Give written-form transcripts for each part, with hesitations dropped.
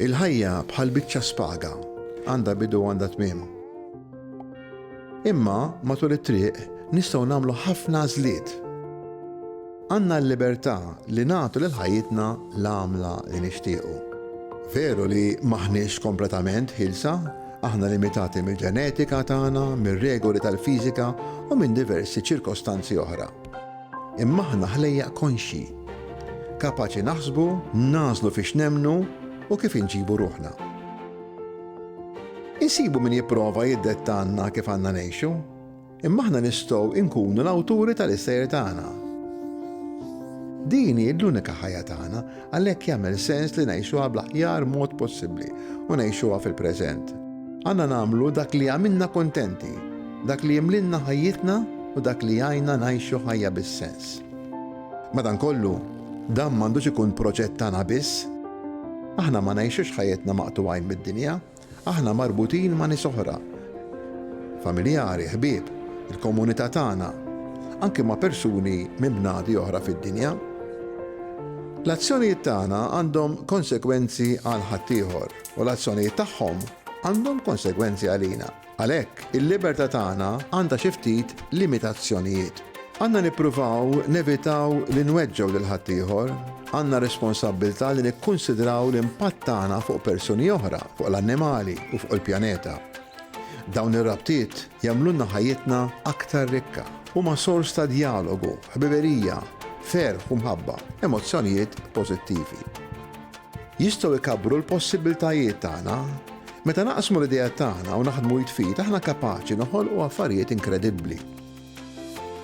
Il-ħajja bħal biċċa spaga, għandha bidu għandha tmiem. Imma matul it-triq nistgħu nagħmlu ħafna għażliet. Għandna l-libertà li nagħtu lil ħajjitna l-għamla li nixtiequ. Veru li maħniex kompletament ħilsa, aħna limitati mill-ġenetika tagħna, mir-regoli tal-fiżika u minn diversi ċirkostanzi oħra. Imma aħna ħlejja konxi, kapaċi naħsbu, nażlu fiex nemnu u kif inġibu ruħna. Insibu min jipprova jiddettanna kif għandna ngħixu, imma aħna nistgħu nkunu l-awturi tal-istajr tagħna. Dini l-unika ħajja tagħna għalhekk jagħmel sens li ngħixuha bl-aħjar mod possibbli u ngħixuha fil-preżent. Għandna nagħmlu dak li għamilna kontenti, dak li jimlinna ħajjitna u dak li jgħinna ngħixu ħajja bis-sens. Madankollu, dan m'għandux ikun proġett tagħna biss. Aħna ma ngħixux ħajjitna maqtuwajn mid-dinja, aħna marbutin ma' nies oħra. Familjari, ħbieb, il-komunità tagħna, anke ma' persuni minn bnadi oħra fid-dinja. L-azzjonijiet tagħna għandhom konsekwenzi għal ħaddieħor u l-azzjonijiet tagħhom għandhom konsekwenzi għalina. Għalhekk il-libertà tagħna għandha xi ftit limitazzjonijiet. Għandna nippruvaw nevitaw li nweġġgħu lil ħaddieħor, għandna responsabbiltà li nikkunsidraw l-impatt tagħna fuq persuni oħra, fuq l-annimali u fuq il-pjaneta. Dawn ir-rabtiet jagħmlulna ħajjitna aktar rikka huma sors ta' dialogu, ħbiberija, ferħ u mħabba, emozzjonijiet pożittivi. Jistgħu jkabbru l-possibbiltajiet tagħna. Meta naqsmu l-idea tagħna u naħdmu jitfit aħna kapaċi noħolqu affarijiet inkredibbli.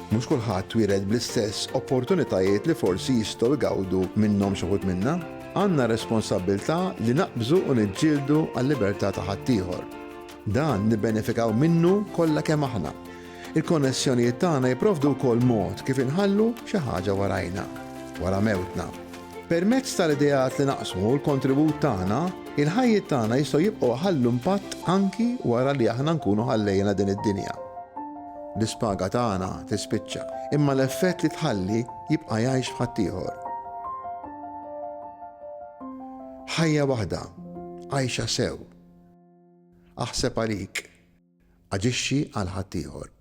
Mhux kulħadd wired bl-istess opportunitajiet li forsi jistgħu jgawdu minnhom xi wħud minnha. Għandna responsabbiltà li naqbżu u niġġieldu għall-libertà ta' ħaddieħor. Dan nibbenefikaw minnu kollha kemm aħna. Il-konnessjonijiet tagħna jipprovdu wkoll mod kif inħallu xi ħaġa warajna, wara mewtna. Permezz tal-ideat li naqsmu l-kontribut tagħna, il-ħajjiet tagħna jistgħu jibqgħu ħallu impatt anki wara li aħna nkunu ħallejna din id-dinja. L-ispaga tagħna tispiċċa, imma l-effett li tħalli jibqa' jgħix f'ħaddieħor. Ħajja waħda, għajxa sew. Aħseb għalik, aġixxi għal ħaddieħor.